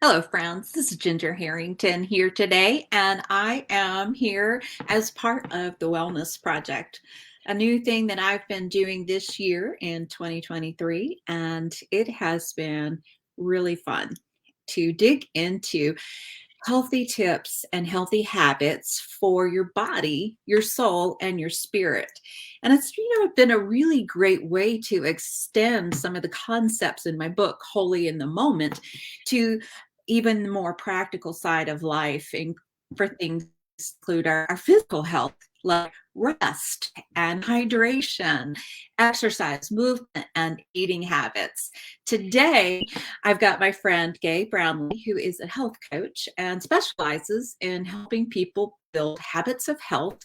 Hello, friends. This is Ginger Harrington here today, and I am here as part of the Wellness Project, a new thing that I've been doing this year in 2023, and it has been really fun to dig into healthy tips and healthy habits for your body, your soul, and your spirit. And it's been a really great way to extend some of the concepts in my book, Holy in the Moment, to even the more practical side of life and for things include our physical health, like rest and hydration, exercise, movement, and eating habits. Today, I've got my friend Gay Brownlee, who is a health coach and specializes in helping people build habits of health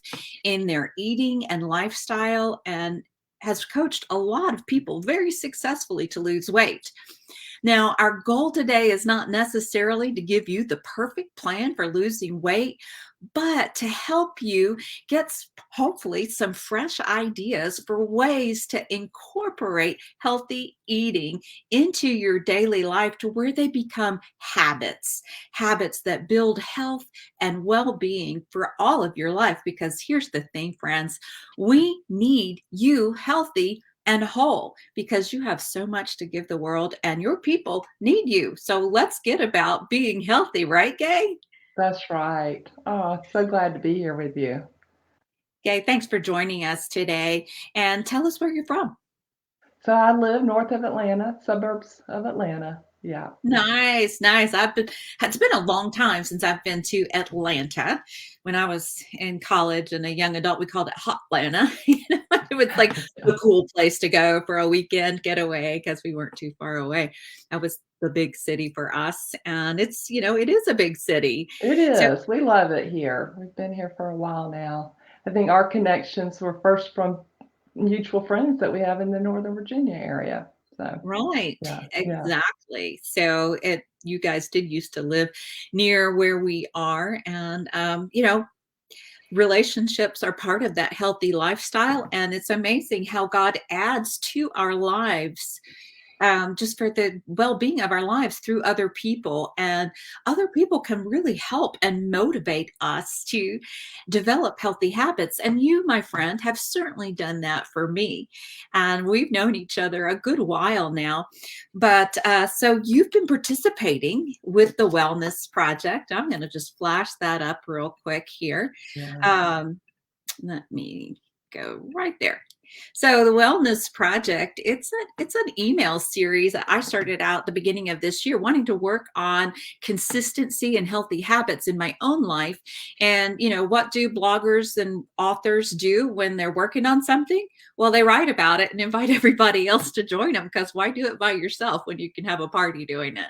in their eating and lifestyle, and has coached a lot of people very successfully to lose weight. Now, our goal today is not necessarily to give you the perfect plan for losing weight, but to help you get hopefully some fresh ideas for ways to incorporate healthy eating into your daily life to where they become habits that build health and well-being for all of your life. Because here's the thing, friends, we need you healthy and whole because you have so much to give the world and your people need you. So let's get about being healthy, right, Gay? That's right. Oh, so glad to be here with you. Gay, thanks for joining us today and tell us where you're from. So I live north of Atlanta, suburbs of Atlanta. Yeah. Nice, nice. It's been a long time since I've been to Atlanta. When I was in college and a young adult, we called it Hot Atlanta. It was like the cool place to go for a weekend getaway because we weren't too far away. That was the big city for us. And it is a big city. It So, is. We love it here. We've been here for a while now. I think our connections were first from mutual friends that we have in the Northern Virginia area. So, right, yeah, yeah. exactly. So you guys did used to live near where we are. And, relationships are part of that healthy lifestyle. And it's amazing how God adds to our lives, just for the well-being of our lives through other people. And other people can really help and motivate us to develop healthy habits. And you, my friend, have certainly done that for me. And we've known each other a good while now. But so you've been participating with the Wellness Project. I'm going to just flash that up real quick here. Yeah. Um, Let me go right there. So the Wellness Project, it's an email series that I started out the beginning of this year, wanting to work on consistency and healthy habits in my own life. And what do bloggers and authors do when they're working on something? Well, they write about it and invite everybody else to join them, because why do it by yourself when you can have a party doing it?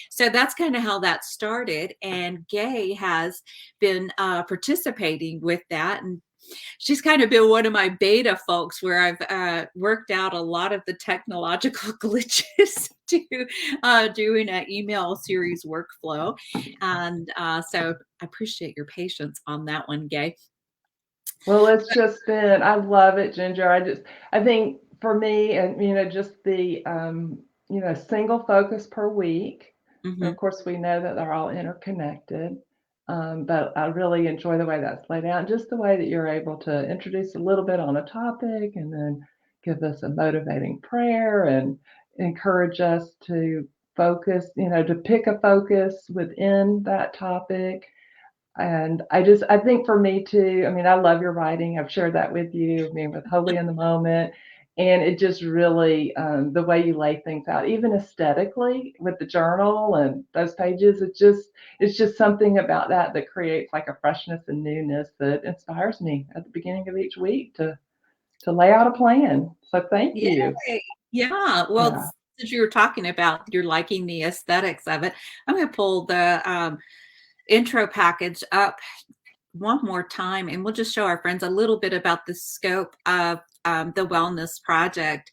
So that's kind of how that started. And Gay has been participating with that, and she's kind of been one of my beta folks where I've worked out a lot of the technological glitches to doing an email series workflow. And so I appreciate your patience on that one, Gay. Well, it's just been, I love it, Ginger. I think for me, and just the, single focus per week. And of Hmm. course, we know that they're all interconnected. But I really enjoy the way that's laid out, and just the way that you're able to introduce a little bit on a topic and then give us a motivating prayer and encourage us to focus, to pick a focus within that topic. And I think for me too, I mean, I love your writing. I've shared that with you, I mean, with Holy in the Moment. And it just really, the way you lay things out, even aesthetically with the journal and those pages, it's just something about that that creates like a freshness and newness that inspires me at the beginning of each week to lay out a plan. So thank you. Yay. Yeah. Well, Yeah. since you were talking about you're liking the aesthetics of it, I'm going to pull the intro package up one more time, and we'll just show our friends a little bit about the scope of the Wellness Project.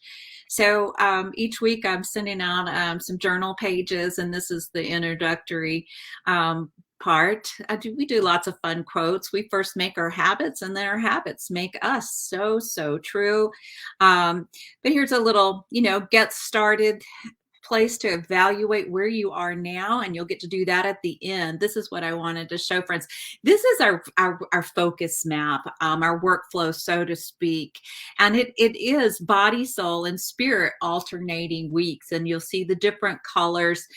So each week I'm sending out some journal pages, and this is the introductory part. We do lots of fun quotes. We first make our habits, and then our habits make us. So true. But here's a little, get started place to evaluate where you are now, and you'll get to do that at the end. This is what I wanted to show, friends. This is our focus map, our workflow, so to speak. And it is body, soul, and spirit alternating weeks. And you'll see the different colors.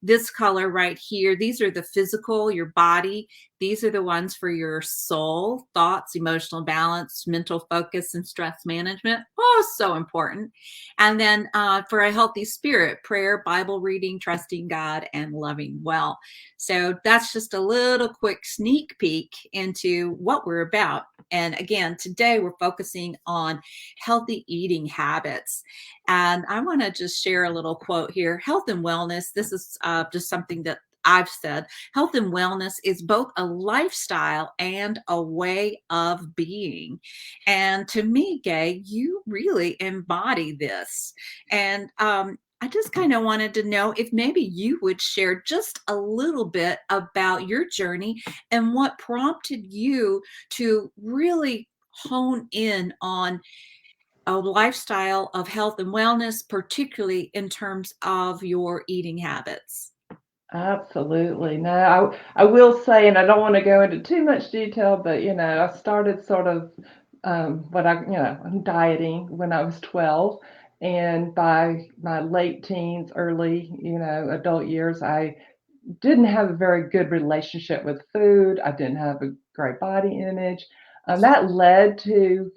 This color right here, these are the physical, your body. These are the ones for your soul, thoughts, emotional balance, mental focus, and stress management. Oh, so important. And then for a healthy spirit, prayer, Bible reading, trusting God, and loving well. So that's just a little quick sneak peek into what we're about. And again, today we're focusing on healthy eating habits. And I want to just share a little quote here. Health and wellness, this is just something that I've said. Health and wellness is both a lifestyle and a way of being. And to me, Gay, you really embody this. And I just kind of wanted to know if maybe you would share just a little bit about your journey and what prompted you to really hone in on a lifestyle of health and wellness, particularly in terms of your eating habits. Absolutely. No, I will say, and I don't want to go into too much detail, but I started sort of I'm dieting when I was 12, and by my late teens, early, adult years, I didn't have a very good relationship with food. I didn't have a great body image. That led to,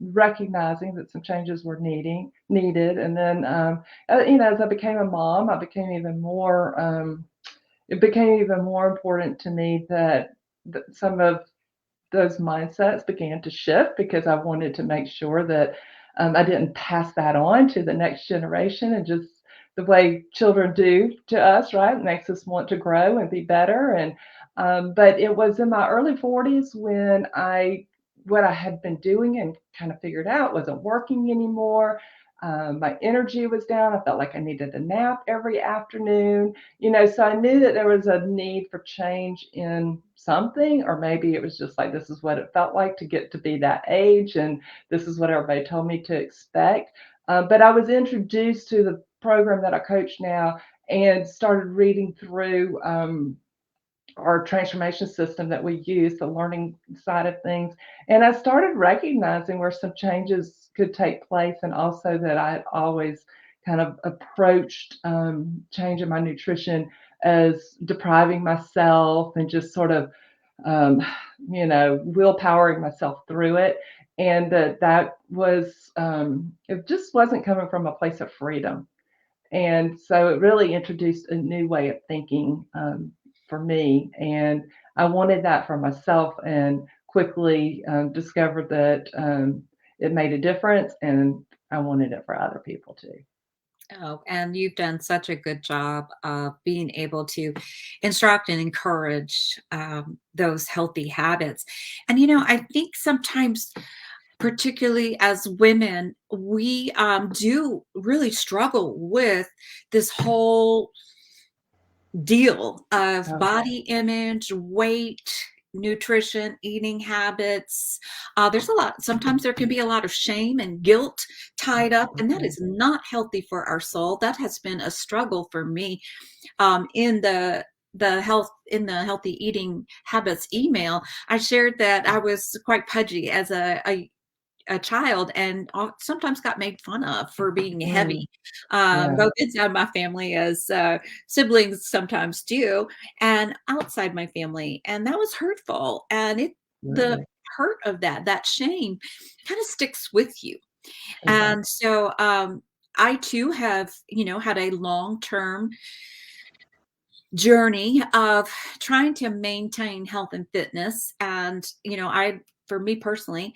recognizing that some changes were needed. And then, as I became a mom, it became even more important to me that some of those mindsets began to shift because I wanted to make sure that I didn't pass that on to the next generation, and just the way children do to us, right? It makes us want to grow and be better. And but it was in my early 40s when what I had been doing and kind of figured out wasn't working anymore. My energy was down. I felt like I needed a nap every afternoon, so I knew that there was a need for change in something, or maybe it was just like this is what it felt like to get to be that age, and this is what everybody told me to expect. But I was introduced to the program that I coach now and started reading through our transformation system that we use, the learning side of things. And I started recognizing where some changes could take place, and also that I had always kind of approached changing my nutrition as depriving myself and just sort of, um, willpowering myself through it. And that was, it just wasn't coming from a place of freedom. And so it really introduced a new way of thinking for me. And I wanted that for myself, and quickly discovered that it made a difference, and I wanted it for other people too. Oh, and you've done such a good job of being able to instruct and encourage those healthy habits. And, I think sometimes, particularly as women, we do really struggle with this whole deal of Oh, body image, weight, nutrition, eating habits. There's a lot. Sometimes there can be a lot of shame and guilt tied up, and that absolutely. is not healthy for our soul. That has been a struggle for me in the healthy eating habits email. I shared that I was quite pudgy as a child, and sometimes got made fun of for being Mm, heavy, yeah, both inside my family, as siblings sometimes do, and outside my family. And that was hurtful. And the absolutely. hurt of that shame kind of sticks with you. It does. And so I too have, had a long-term journey of trying to maintain health and fitness. And, for me personally,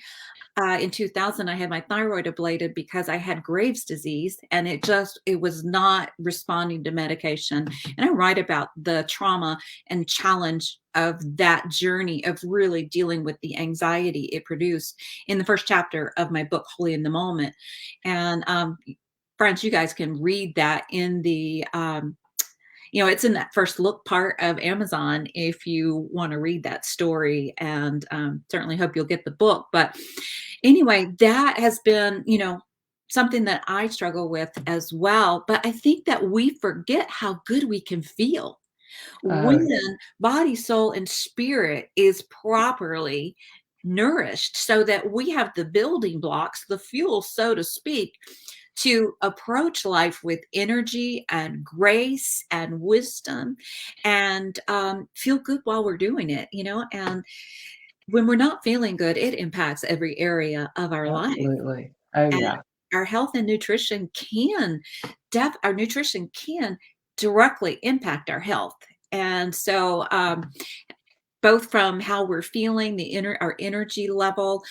in 2000, I had my thyroid ablated because I had Graves' disease, and it was not responding to medication. And I write about the trauma and challenge of that journey of really dealing with the anxiety it produced in the first chapter of my book, Holy in the Moment. And friends, you guys can read that in it's in that first look part of Amazon if you want to read that story, and certainly hope you'll get the book. But anyway, that has been, something that I struggle with as well. But I think that we forget how good we can feel Oh, when body, soul, and spirit is properly nourished so that we have the building blocks, the fuel, so to speak, to approach life with energy and grace and wisdom and feel good while we're doing it, and when we're not feeling good, it impacts every area of our life. absolutely. Oh, And yeah. our health and nutrition our nutrition can directly impact our health. And so, both from how we're feeling, our energy level,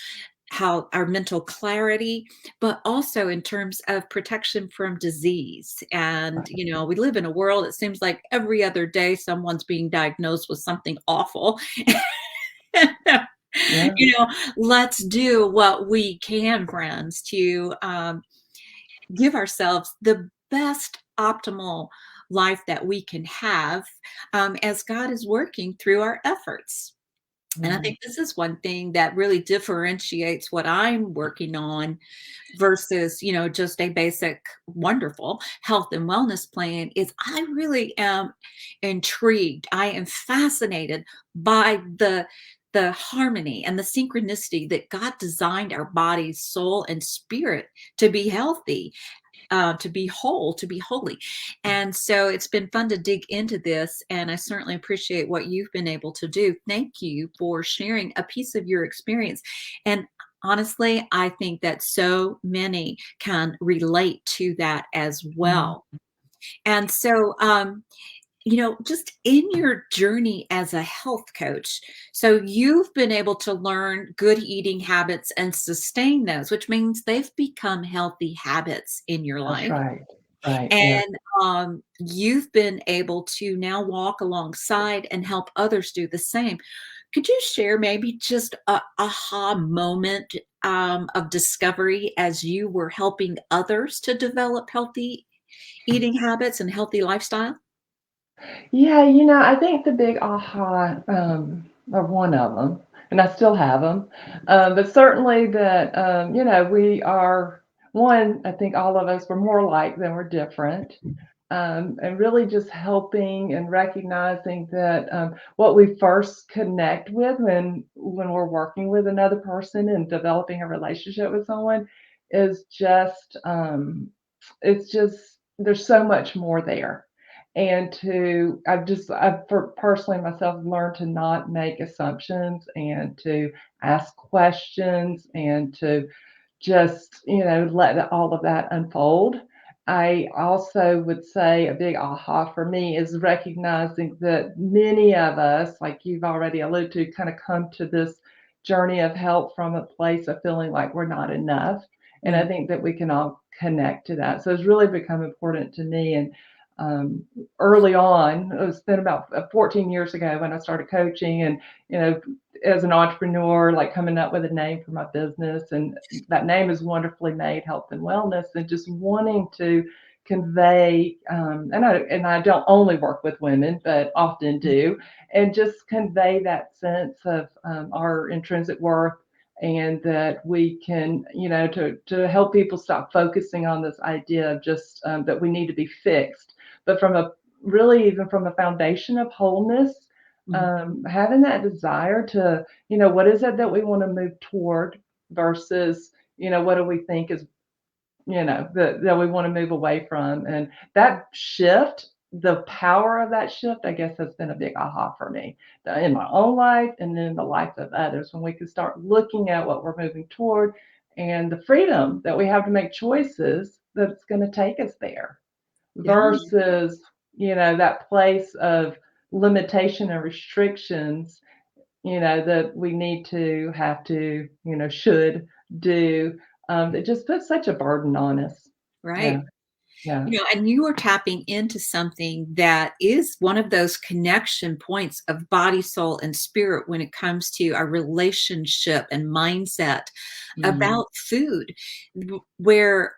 how our mental clarity, but also in terms of protection from disease. And, we live in a world, it seems like every other day someone's being diagnosed with something awful. Yeah. you know, let's do what we can, friends, to give ourselves the best optimal life that we can have as God is working through our efforts. And I Mhm. think this is one thing that really differentiates what I'm working on versus, just a basic, wonderful health and wellness plan is I really am intrigued. I am fascinated by the harmony and the synchronicity that God designed our bodies, soul, and spirit to be healthy, to be whole, to be holy. And so it's been fun to dig into this, and I certainly appreciate what you've been able to do. Thank you for sharing a piece of your experience. And honestly, I think that so many can relate to that as Mhm. well. And so, just in your journey as a health coach, so you've been able to learn good eating habits and sustain those, which means they've become healthy habits in your That's life. right. Right, yeah. And you've been able to now walk alongside and help others do the same. Could you share maybe just a aha moment of discovery as you were helping others to develop healthy eating habits and healthy lifestyle? Yeah, I think the big aha, or one of them, and I still have them, but certainly that, we are one, I think all of us, we're more alike than we're different, and really just helping and recognizing that, what we first connect with when we're working with another person and developing a relationship with someone is just, it's just there's so much more there. And I've personally myself learned to not make assumptions and to ask questions and to just, let all of that unfold. I also would say a big aha for me is recognizing that many of us, like you've already alluded to, kind of come to this journey of help from a place of feeling like we're not enough. And I Mm, think that we can all connect to that. So it's really become important to me. And um, early on, it's been about 14 years ago when I started coaching, and you know, as an entrepreneur, like coming up with a name for my business, and that name is Wonderfully Made Health and Wellness, and just wanting to convey, and I don't only work with women, but often mm, do, and just convey that sense of our intrinsic worth, and that we can, to help people stop focusing on this idea of just that we need to be fixed, but from a really even from a foundation of wholeness, mm. having that desire to, what is it that we want to move toward versus, what do we think is, that we want to move away from. And that shift, the power of that shift, I guess, has been a big aha for me in my own life and in the life of others, when we can start looking at what we're moving toward and the freedom that we have to make choices that's going to take us there Yeah, versus, that place of limitation and restrictions, that we need to have to, should do. It just puts such a burden on us. Yeah, right. yeah. And you are tapping into something that is one of those connection points of body, soul, and spirit when it comes to our relationship and mindset Mm, about food, where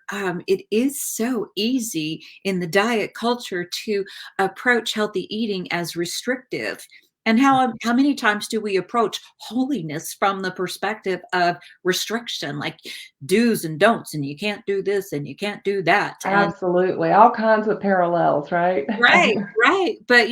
it is so easy in the diet culture to approach healthy eating as restrictive. And how many times do we approach holiness from the perspective of restriction, like do's and don'ts, and you can't do this and you can't do that, and Absolutely. All kinds of parallels, right? right, right. But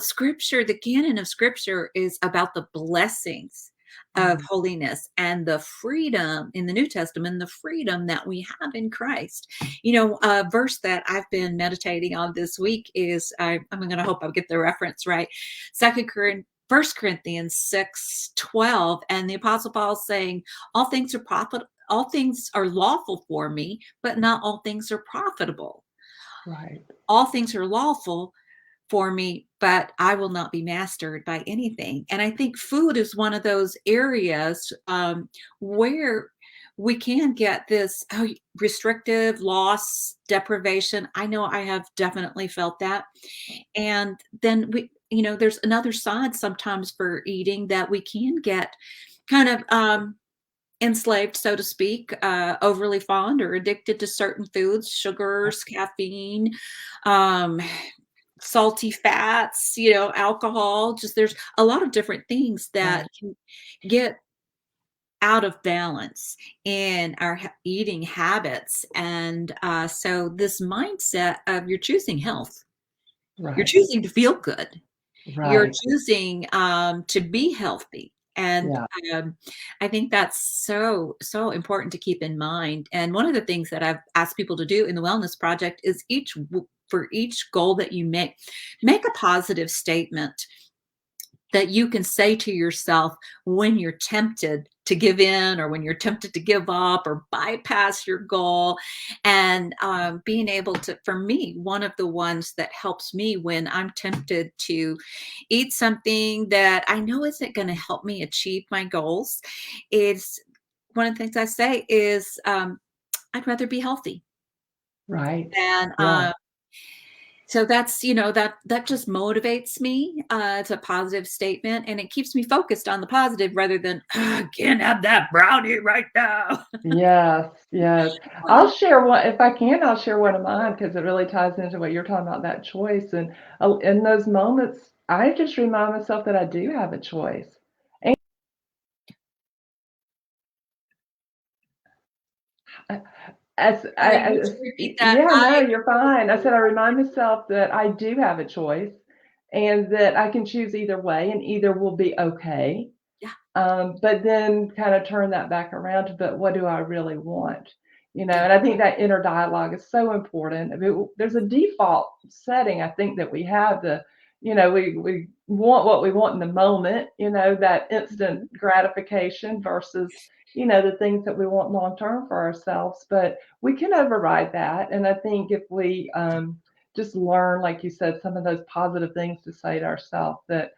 scripture, the canon of scripture is about the blessings of Mm, holiness and the freedom in the New Testament, the freedom that we have in Christ. A verse that I've been meditating on this week is I'm going to hope I'll get the reference right. Second Corinthians. 1 Corinthians 6:12, and the Apostle Paul saying, all things are lawful for me, but not all things are profitable. right, All things are lawful for me, but I will not be mastered by anything. And I think food is one of those areas where we can get this restrictive loss, deprivation. I know I have definitely felt that. And then there's another side sometimes for eating that we can get kind of enslaved, so to speak, overly fond or addicted to certain foods, sugars, caffeine, um, salty fats, alcohol. Just there's a lot of different things that right, can get out of balance in our eating habits. And so this mindset of you're choosing health, you're right, choosing to feel good, you're right. choosing, to be healthy, and, Yeah, um, I think that's so, so important to keep in mind, and one of the things that I've asked people to do in the wellness project is for each goal that you make a positive statement that you can say to yourself when you're tempted to give in or when you're tempted to give up or bypass your goal. And being able to, for me, one of the ones that helps me when I'm tempted to eat something that I know isn't going to help me achieve my goals is one of the things I say is I'd rather be healthy. right. And Yeah. so that's, that just motivates me. It's a positive statement and it keeps me focused on the positive rather than, "Ugh, can't have that brownie right now." Yes, yes. I'll share one if I can, I'll share one of mine because it really ties into what you're talking about, that choice, and, in those moments, I just remind myself that I do have a choice. And as Sorry, I would as you repeat that? yeah, no, I you're fine. I said I remind myself that I do have a choice and that I can choose either way and either will be okay. Yeah, But then kind of turn that back around to, but what do I really want? yeah, And I think that inner dialogue is so important. I mean, there's a default setting, I think, that we have we want what we want in the moment, that instant mhm, gratification versus, the things that we want long term for ourselves. But we can override that. And I think if we just learn, like you said, some of those positive things to say to ourselves, that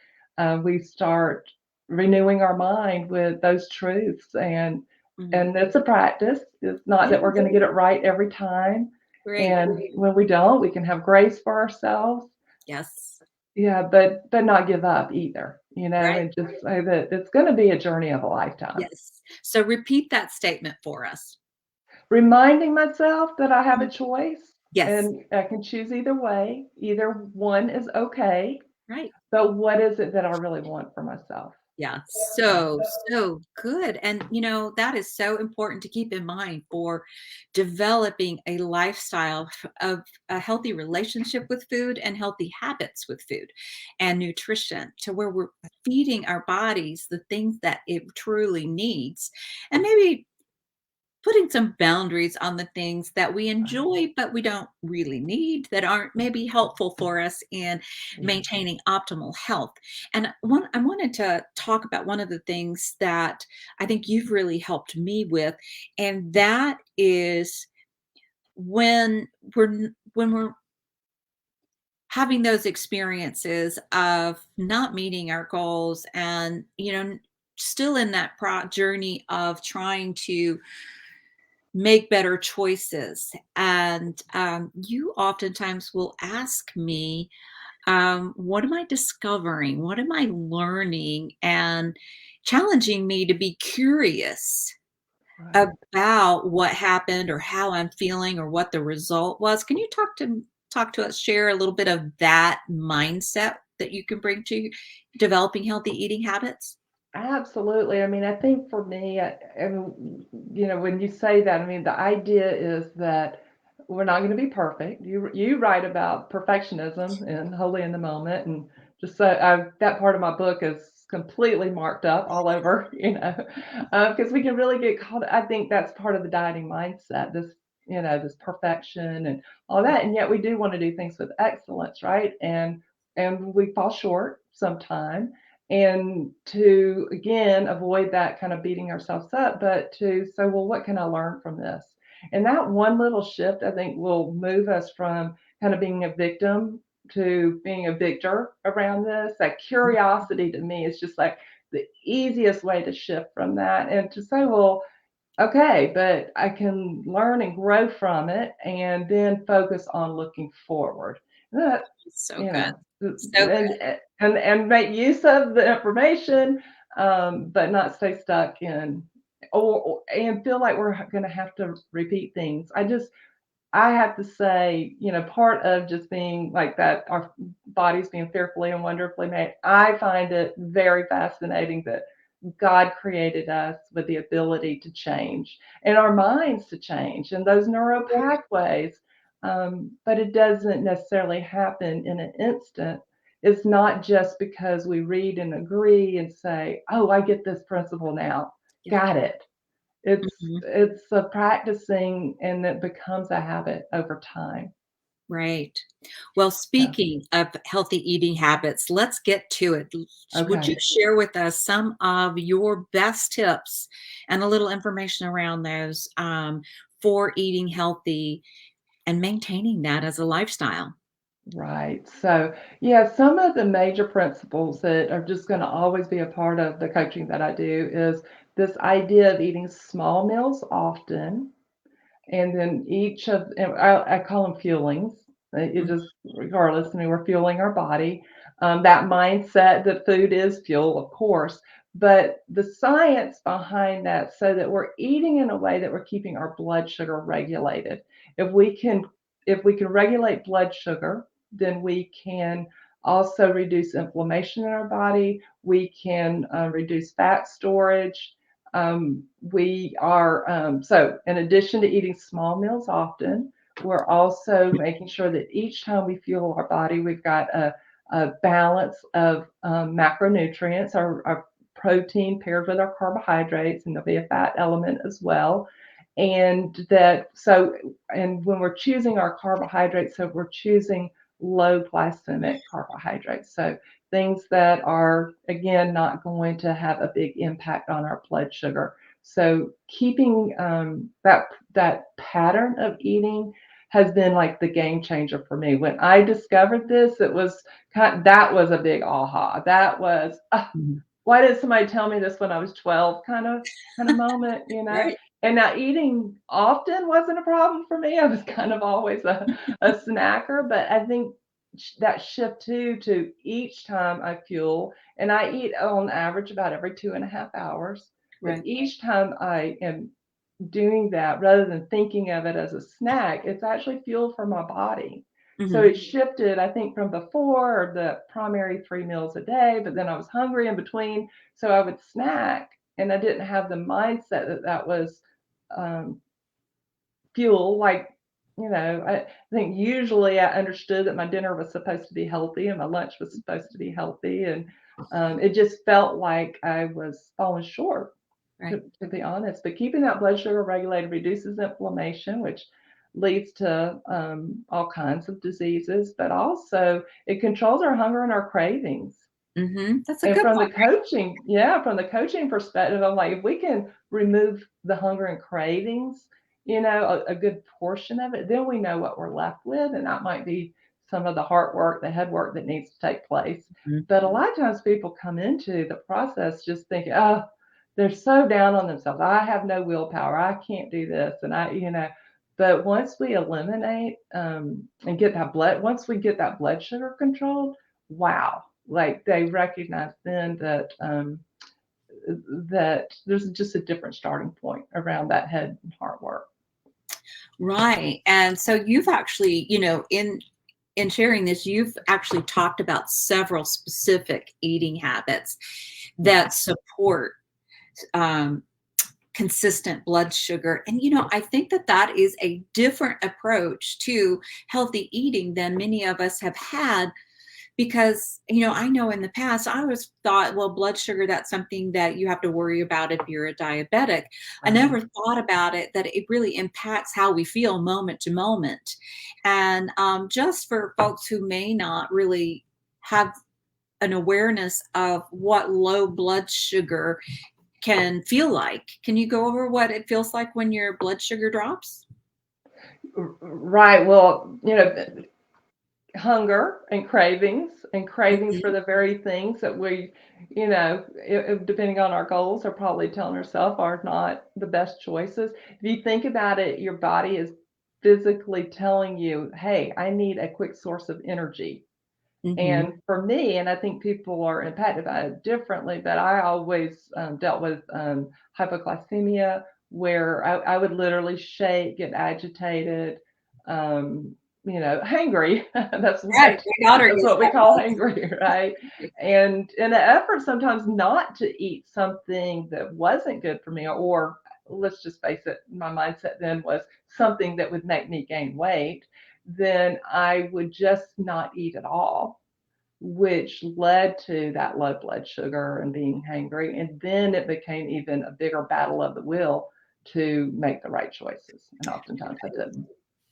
we start renewing our mind with those truths, and mhm. it's a practice. It's not that we're Yes, going to get it right every time, great. and when we don't, we can have grace for ourselves. Yes, Yeah, but not give up either, right. and just say that it's going to be a journey of a lifetime. Yes. So repeat that statement for us. Reminding myself that I have a Mhm. choice Yes, and I can choose either way. Either one is okay, right. but what is it that I really want for myself? Yeah, so, so good. And, that is so important to keep in mind for developing a lifestyle of a healthy relationship with food and healthy habits with food and nutrition to where we're feeding our bodies the things that it truly needs. And maybe putting some boundaries on the things that we Right. enjoy, but we don't really need, that aren't maybe helpful for us in Yeah. maintaining optimal health. And I wanted to talk about one of the things that I think you've really helped me with, and that is when we're having those experiences of not meeting our goals and still in that journey of trying to make better choices. And you oftentimes will ask me, what am I discovering? What am I learning? And challenging me to be curious Right. about what happened or how I'm feeling or what the result was. Can you talk to us, share a little bit of that mindset? that you can bring to developing healthy eating habits? Absolutely. I mean, I think for me, when you say that, I mean, the idea is that we're not going to be perfect. You write about perfectionism and Holy in the Moment, and just so that part of my book is completely marked up all over, because we can really get caught. I think that's part of the dieting mindset. This perfection and all that, and yet we do want to do things with excellence, right? And we fall short sometimes, and to again avoid that kind of beating ourselves up, but to say, well, what can I learn from this? And that one little shift, I think, will move us from kind of being a victim to being a victor around this. That curiosity to me is just like the easiest way to shift from that and to say, well, okay, but I can learn and grow from it and then focus on looking forward. That, So you good. know, So good. and make use of the information, but not stay stuck in and feel like we're going to have to repeat things. I have to say, part of just being like that, our bodies being fearfully and wonderfully made, I find it very fascinating that God created us with the ability to change and our minds to change and those neural pathways. But it doesn't necessarily happen in an instant. It's not just because we read and agree and say, oh, I get this principle now. Yeah. Got it. It's Mhm. it's a practicing and it becomes a habit over time. Right. Well, So, speaking of healthy eating habits, let's get to it. Would you okay, share with us some of your best tips and a little information around those for eating healthy and maintaining that as a lifestyle? right. So, yeah, some of the major principles that are just going to always be a part of the coaching that I do is this idea of eating small meals often. And then and I call them fuelings. It Mhm. just, regardless, I mean, we're fueling our body. That mindset that food is fuel, of course, but the science behind that so that we're eating in a way that we're keeping our blood sugar regulated. If we can, if we can regulate blood sugar, then we can also reduce inflammation in our body. We can reduce fat storage. So in addition to eating small meals often, we're also making sure that each time we fuel our body, we've got a balance of macronutrients, our protein paired with our carbohydrates, and there'll be a fat element as well. And when we're choosing our carbohydrates, so we're choosing low glycemic carbohydrates. So things that are, again, not going to have a big impact on our blood sugar. So keeping that pattern of eating has been like the game changer for me. When I discovered this, that was a big aha. That was, Mhm. why did somebody tell me this when I was 12 kind of moment. Right. And now eating often wasn't a problem for me. I was kind of always a snacker, but I think that shift too to each time I fuel, and I eat on average about every 2.5 hours, but Right. each time I am doing that, rather than thinking of it as a snack, it's actually fuel for my body. So Mhm. it shifted, I think, from before the primary 3 meals a day, but then I was hungry in between. So I would snack, and I didn't have the mindset that that was um, fuel. I think usually I understood that my dinner was supposed to be healthy and my lunch was supposed to be healthy. And it just felt like I was falling short, Right. to be honest. But keeping that blood sugar regulated reduces inflammation, which leads to all kinds of diseases, but also it controls our hunger and our cravings. That's a And good from the point. coaching, yeah, from the coaching perspective, I'm like, if we can remove the hunger and cravings, a good portion of it, then we know what we're left with. And that might be some of the heart work, the head work that needs to take place. Mhm. But a lot of times people come into the process just thinking, oh, they're so down on themselves. I have no willpower. I can't do this. But once we eliminate and once we get that blood sugar controlled, wow, like they recognize then that there's just a different starting point around that head and heart work. Right. And so you've actually, in in sharing this, you've actually talked about several specific eating habits Yeah. that support um, consistent blood sugar. And, I think that that is a different approach to healthy eating than many of us have had because, I know in the past I always thought, well, blood sugar, that's something that you have to worry about if you're a diabetic. I Right. never thought about it that it really impacts how we feel moment to moment. And just for folks who may not really have an awareness of what low blood sugar can feel like, can you go over what it feels like when your blood sugar drops? Right. Well, hunger and cravings for Mhm. the very things that we, depending on our goals, are probably telling ourselves are not the best choices. If you think about it, your body is physically telling you, hey, I need a quick source of energy. Mhm. And for me, and I think people are impacted by it differently, but I always dealt with hypoglycemia, where I would literally shake, get agitated, hangry. that's Right, what my daughter that's is what we that call all the hangry, right? time. And in an effort sometimes not to eat something that wasn't good for me, or let's just face it, my mindset then was something that would make me gain weight, then I would just not eat at all, which led to that low blood sugar and being hangry. And then it became even a bigger battle of the will to make the right choices. And oftentimes I didn't.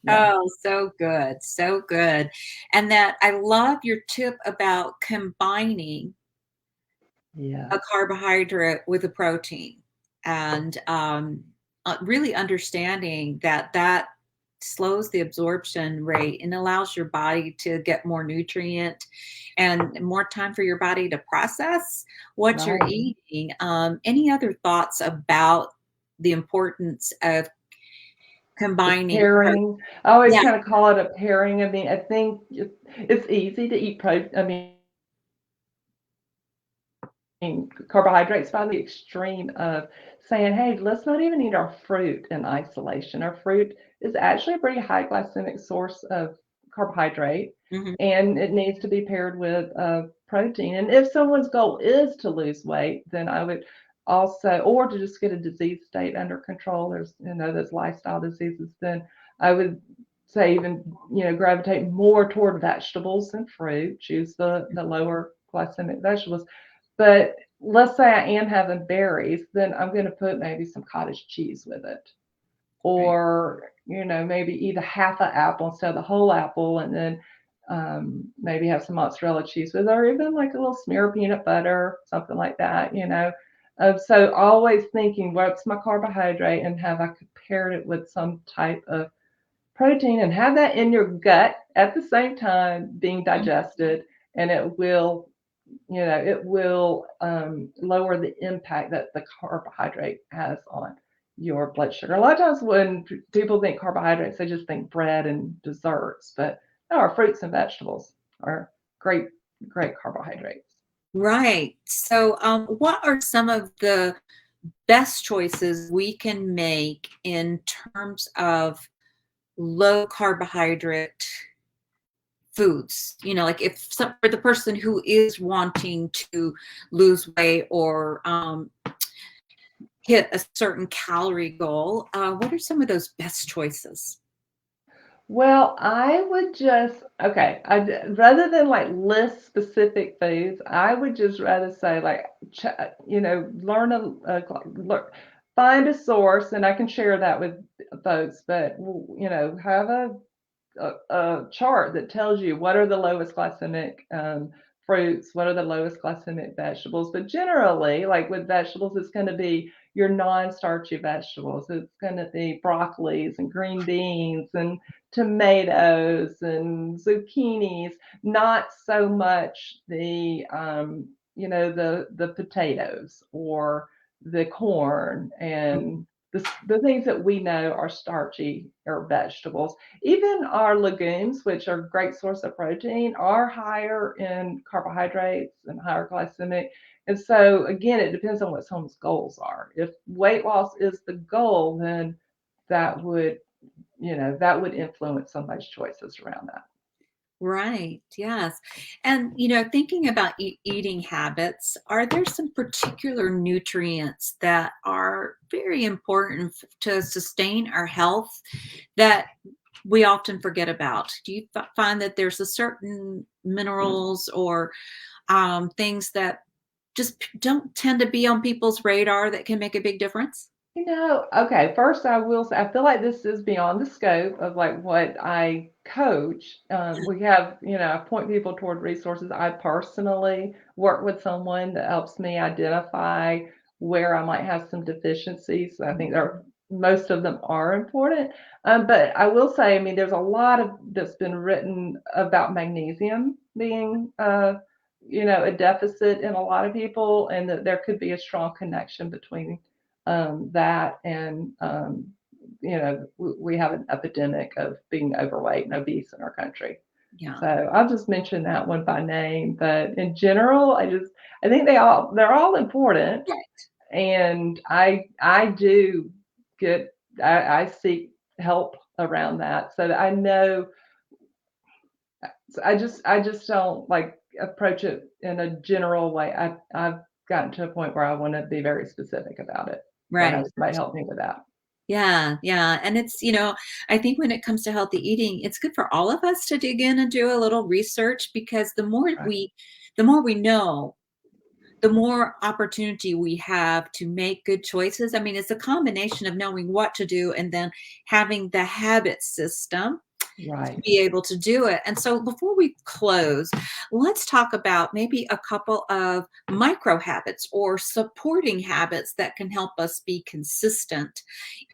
Yeah. Oh, so good, so good. And that I love your tip about combining a Yes. carbohydrate with a protein and really understanding that that slows the absorption rate and allows your body to get more nutrient and more time for your body to process what you're Right. eating. Any other thoughts about the importance of The combining pairing. I always yeah. kind of call it a pairing. I mean, I think it's easy to eat protein. Carbohydrates by the extreme of saying, hey, let's not even eat our fruit in isolation. Our fruit is actually a pretty high glycemic source of carbohydrate, Mhm. and it needs to be paired with protein. And if someone's goal is to lose weight, then I would also, or to just get a disease state under control, there's, those lifestyle diseases, then I would say even, gravitate more toward vegetables than fruit, choose the lower glycemic vegetables. But let's say I am having berries, then I'm going to put maybe some cottage cheese with it. Right. Or, maybe eat a half an apple instead of the whole apple, and then maybe have some mozzarella cheese with it, or even like a little smear of peanut butter, something like that. So always thinking, what's my carbohydrate, and have I paired it with some type of protein, and have that in your gut at the same time being digested, and it will lower the impact that the carbohydrate has on your blood sugar. A lot of times when people think carbohydrates, they just think bread and desserts, but no, our fruits and vegetables are great, great carbohydrates. Right. So, what are some of the best choices we can make in terms of low carbohydrate foods? Like if for the person who is wanting to lose weight or hit a certain calorie goal, what are some of those best choices? Well, I would just, okay, rather than like list specific foods, I would just rather say like, learn find a source, and I can share that with folks, but have a chart that tells you what are the lowest glycemic fruits, what are the lowest glycemic vegetables. But generally, like with vegetables, it's going to be your non-starchy vegetables. It's going to be broccolis and green beans and tomatoes and zucchinis. Not so much the potatoes or the corn and the things that we know are starchy or vegetables. Even our legumes, which are a great source of protein, are higher in carbohydrates and higher glycemic. And so again, it depends on what someone's goals are. If weight loss is the goal, then that would, that would influence somebody's choices around that. Right. Yes. And, thinking about eating habits, are there some particular nutrients that are very important to sustain our health that we often forget about? Do you find that there's a certain minerals or things that just don't tend to be on people's radar that can make a big difference? Okay, first I will say I feel like this is beyond the scope of like what I coach. We have, I point people toward resources. I personally work with someone that helps me identify where I might have some deficiencies. I think most of them are important. But I will say, I mean, there's a lot of that's been written about magnesium being a deficit in a lot of people, and that there could be a strong connection between that and we have an epidemic of being overweight and obese in our country. Yeah. So I'll just mention that one by name, but in general, I think they're all important, Right. and I do get I seek help around that so that I know. So I just don't like approach it in a general way. I've gotten to a point where I want to be very specific about it. So I Right. have somebody help me with that. Yeah, yeah, and it's, I think when it comes to healthy eating, it's good for all of us to dig in and do a little research because Right. the more we know, the more opportunity we have to make good choices. I mean, it's a combination of knowing what to do and then having the habit system to Right. be able to do it. And so before we close, let's talk about maybe a couple of micro habits or supporting habits that can help us be consistent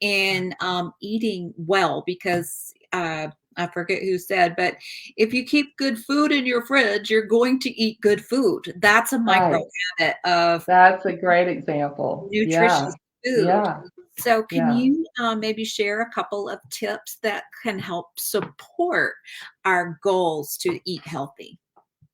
in eating well because I forget who said, but if you keep good food in your fridge, you're going to eat good food. That's a micro Right. habit of That's a great example. Yeah. nutritious food. Yeah. So, can Yeah. you maybe share a couple of tips that can help support our goals to eat healthy?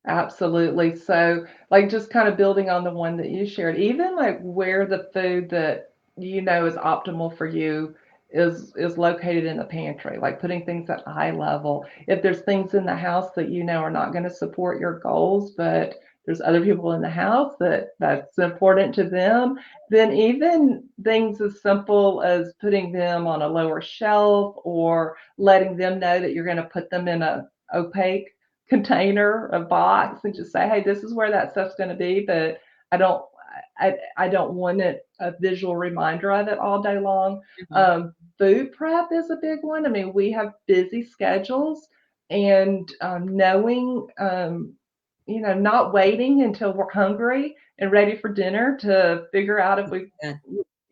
Absolutely. So, like, just kind of building on the one that you shared, even like where the food that is optimal for you is located in the pantry, like putting things at eye level. If there's things in the house that are not going to support your goals, but there's other people in the house that's important to them, then even things as simple as putting them on a lower shelf or letting them know that you're going to put them in a opaque container, a box, and just say, "Hey, this is where that stuff's gonna be, but I don't I don't want it a visual reminder of it all day long." Mhm. Food prep is a big one. I mean, we have busy schedules, and knowing, not waiting until we're hungry and ready for dinner to figure out if we've,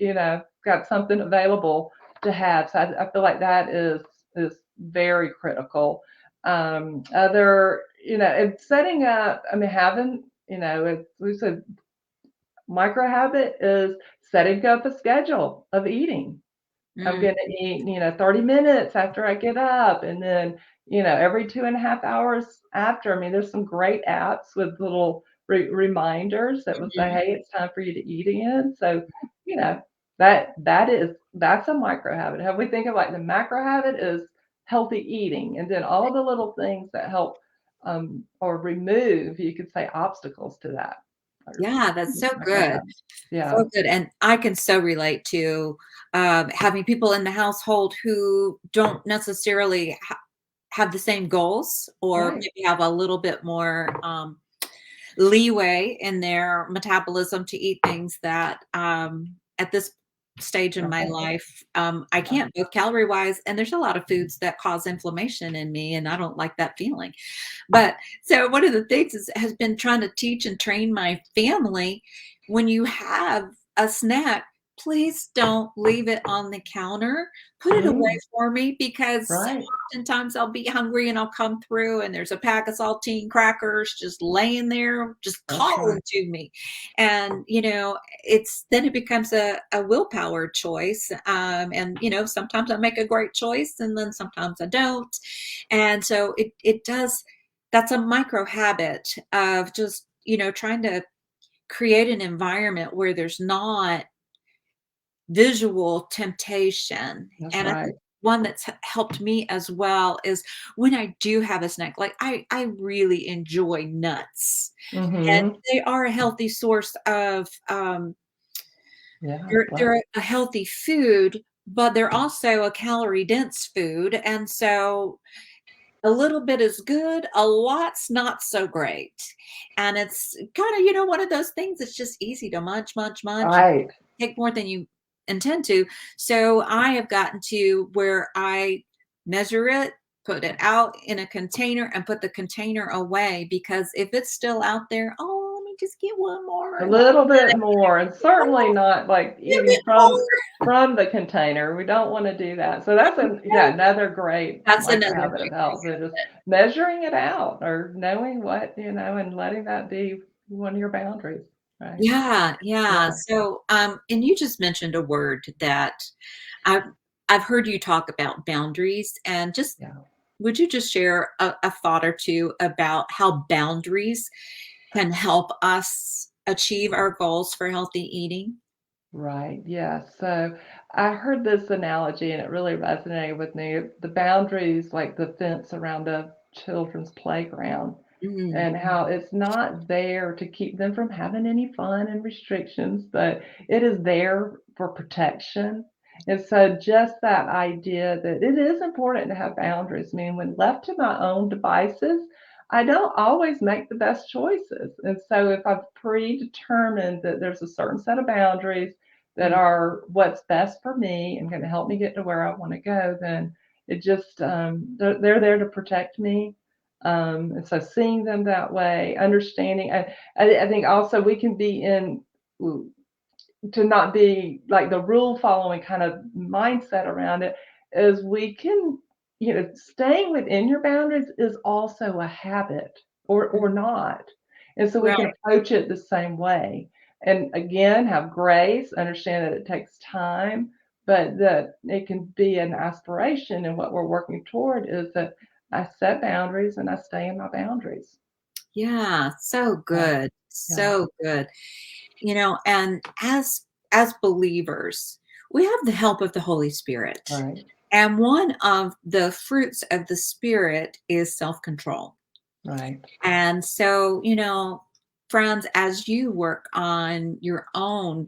Good. got something available to have. So I feel like that is very critical. Other, and setting up, I mean, having, we said micro habit is setting up a schedule of eating. I'm Mm, gonna eat, 30 minutes after I get up, and then, every 2.5 hours after. I mean, there's some great apps with little reminders that will say, mhm. "Hey, it's time for you to eat again." So, you know, that's a micro habit. How we think of like the macro habit is healthy eating, and then all the little things that help or remove, you could say, obstacles to that. Or Yeah, that's so micro good. habits. Yeah. So good, and I can so relate to, having people in the household who don't necessarily have the same goals or Right. maybe have a little bit more, leeway in their metabolism to eat things that, at this stage in my Right. life, I Yeah. can't both calorie wise, and there's a lot of foods that cause inflammation in me, and I don't like that feeling. But so one of the things has been trying to teach and train my family when you have a snack, please don't leave it on the counter. Put it away Mm, for me because so right. oftentimes I'll be hungry and I'll come through and there's a pack of saltine crackers just laying there, just That's right. calling to me. And, it becomes a willpower choice. And, sometimes I make a great choice and then sometimes I don't. And so it does that's a micro habit of just, trying to create an environment where there's not visual temptation. That's And I think right. one that's helped me as well is when I do have a snack, like I really enjoy nuts, and Mhm. they are a healthy source of, Yeah, they're a healthy food, but they're also a calorie dense food, and so a little bit is good, a lot's not so great. And it's kinda, one of those things that's just easy to munch, munch, munch, and right. take more than you intend to. So I have gotten to where I measure it, put it out in a container, and put the container away because if it's still out there, "Oh, let me just get one more," A and little bit more, and certainly not, like, a eating bit from the container. We don't wanna do that. So that's more. another great, That's like, another habit of great health, so just measuring it out or knowing what, and letting that be one of your boundaries, right? Yeah, yeah. Yeah, So, and you just mentioned a word that I've I've heard you talk about boundaries, and just yeah. would you just share a thought or two about how boundaries can help us achieve our goals for healthy eating? Right, yeah, so I heard this analogy and it really resonated with me. The boundaries, like the fence around a children's playground, Mm, and how it's not there to keep them from having any fun and restrictions, but it is there for protection. And so just that idea that it is important to have boundaries. I mean, when left to my own devices, I don't always make the best choices. And so if I've predetermined that there's a certain set of boundaries that mm. are what's best for me and going to help me get to where I want to go, then it just they're there to protect me. And so seeing them that way, understanding, I think also we can be in to not be like the rule following kind of mindset around it is we can, staying within your boundaries is also a habit or not. And so we can Right. approach it the same way. And again, have grace, understand that it takes time, but that it can be an aspiration. And what we're working toward is that I set boundaries and I stay in my boundaries. Yeah, so Yeah, good. yeah, So good. And as believers, we have the help of the Holy Spirit. right, And one of the fruits of the Spirit is self-control. right. And so, friends, as you work on your own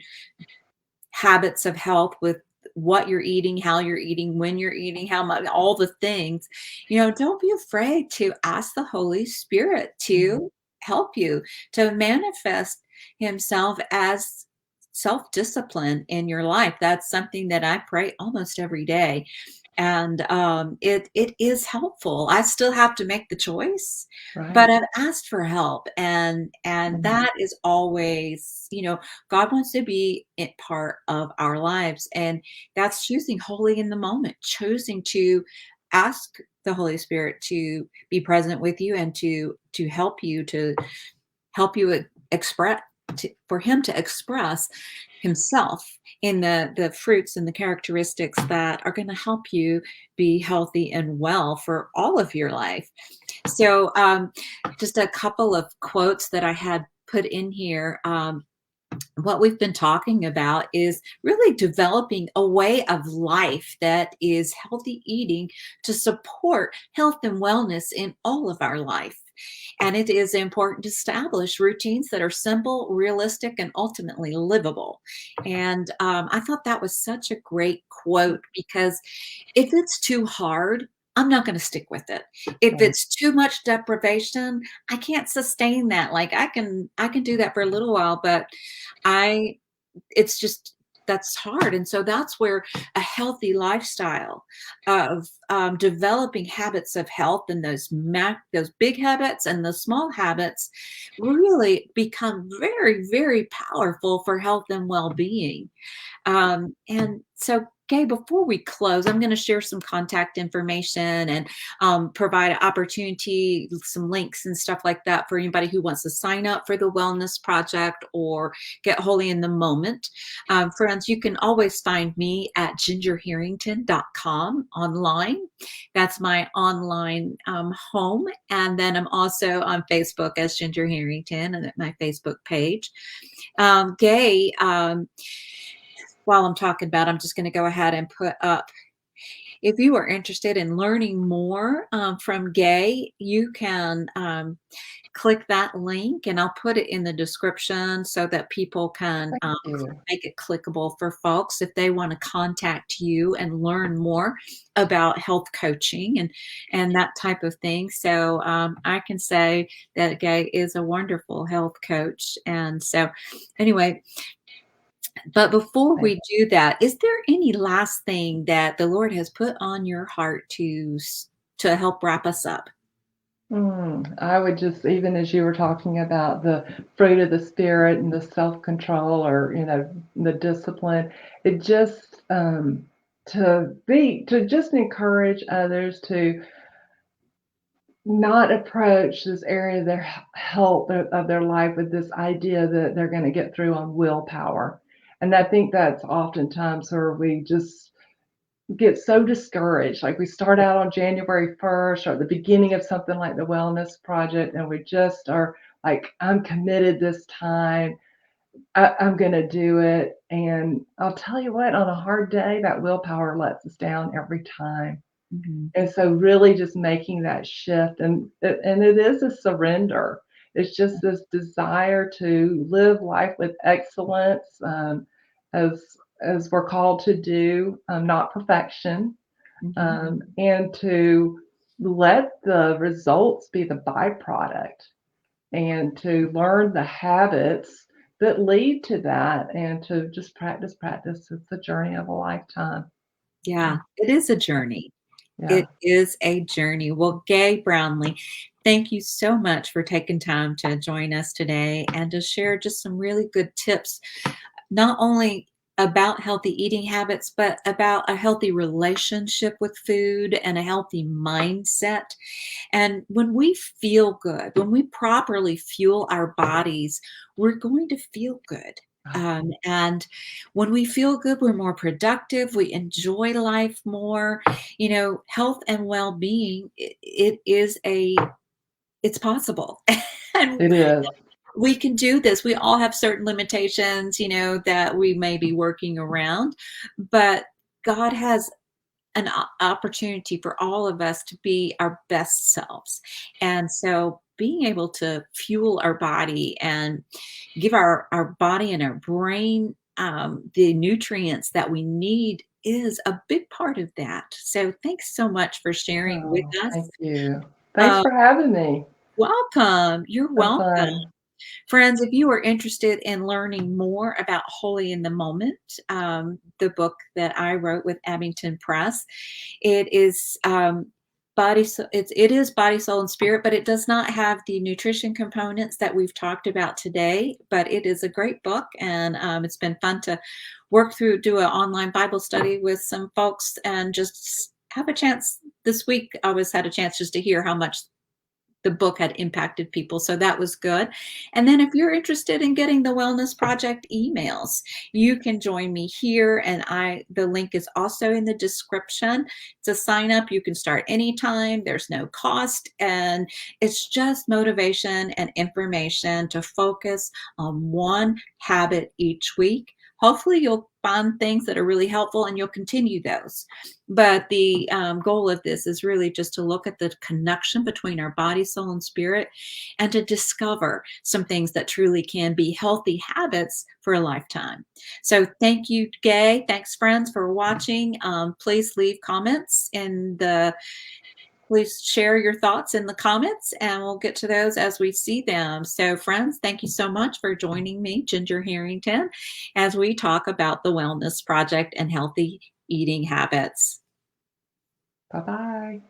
habits of health with what you're eating, how you're eating, when you're eating, how much, all the things, don't be afraid to ask the Holy Spirit Mhm. to help you to manifest Himself as self discipline in your life. That's something that I pray almost every day. And it is helpful. I still have to make the choice, but Right. I've asked for help, and Mhm. that is always, God wants to be a part of our lives, and that's choosing holy in the moment, choosing to ask the Holy Spirit to be present with you and to help you express for him to express himself in the fruits and the characteristics that are going to help you be healthy and well for all of your life. So, just a couple of quotes that I had put in here. What we've been talking about is really developing a way of life that is healthy eating to support health and wellness in all of our life. And it is important to establish routines that are simple, realistic, and ultimately livable. And I thought that was such a great quote because if it's too hard, I'm not going to stick with it. If Right. it's too much deprivation, I can't sustain that. Like I can do that for a little while, but I it's just that's hard. And so that's where a healthy lifestyle of developing habits of health and those big habits and the small habits really become very, very powerful for health and well-being. And so, Gay, before we close, I'm going to share some contact information and provide an opportunity, some links and stuff like that for anybody who wants to sign up for the Wellness Project or get holy in the moment. Friends, you can always find me at gingerharrington.com online. That's my online home. And then I'm also on Facebook as Ginger Harrington and at my Facebook page. Gay, while I'm talking about, I'm just going to go ahead and put up. if you are interested in learning more from Gay, you can click that link, and I'll put it in the description so that people can Thank you. make it clickable for folks if they want to contact you and learn more about health coaching and that type of thing. So I can say that Gay is a wonderful health coach. And so, anyway, but before Thank we do that, is there any last thing that the Lord has put on your heart to help wrap us up? I would just, even as you were talking about the fruit of the spirit and the self-control, or the discipline, it just to just encourage others to not approach this area of their health of their life with this idea that they're going to get through on willpower. And I think that's oftentimes where we just get so discouraged. Like, we start out on January 1st or at the beginning of something like the Wellness Project, and we just are like, I'm committed this time. I'm going to do it. And I'll tell you what, on a hard day, that willpower lets us down every time. Mhm. And so really just making that shift, and it is a surrender. It's just this desire to live life with excellence, as as we're called to do, not perfection, Mhm. and to let the results be the byproduct, and to learn the habits that lead to that, and to just practice, practice. It's a journey of a lifetime. Yeah, it is a journey. It Yeah. is a journey. Well, Gay Brownlee, thank you so much for taking time to join us today and to share just some really good tips, not only about healthy eating habits, but about a healthy relationship with food and a healthy mindset. And when we feel good, when we properly fuel our bodies, we're going to feel good. And when we feel good, we're more productive. We enjoy life more. Health and well-being, it's possible. And It is. we can do this. We all have certain limitations, that we may be working around, but God has an opportunity for all of us to be our best selves. And so being able to fuel our body and give our body and our brain the nutrients that we need is a big part of that. So thanks so much for sharing with Oh, us. thank you. Thanks Uh, for having me. Welcome. You're So welcome. fun. Friends, if you are interested in learning more about Holy in the Moment, the book that I wrote with Abington Press, it is it is body, soul, and spirit, but it does not have the nutrition components that we've talked about today. But it is a great book, and it's been fun to do an online Bible study with some folks, and just have a chance this week. I always had a chance just to hear how much the book had impacted people. So that was good. And then if you're interested in getting the Wellness Project emails, you can join me here. And the link is also in the description. It's a sign up. You can start anytime. There's no cost. And it's just motivation and information to focus on one habit each week. Hopefully you'll find things that are really helpful and you'll continue those. But the goal of this is really just to look at the connection between our body, soul, and spirit, and to discover some things that truly can be healthy habits for a lifetime. So thank you, Gay. Thanks, friends, for watching. Please leave comments please share your thoughts in the comments, and we'll get to those as we see them. So, friends, thank you so much for joining me, Ginger Harrington, as we talk about the Wellness Project and healthy eating habits. Bye bye.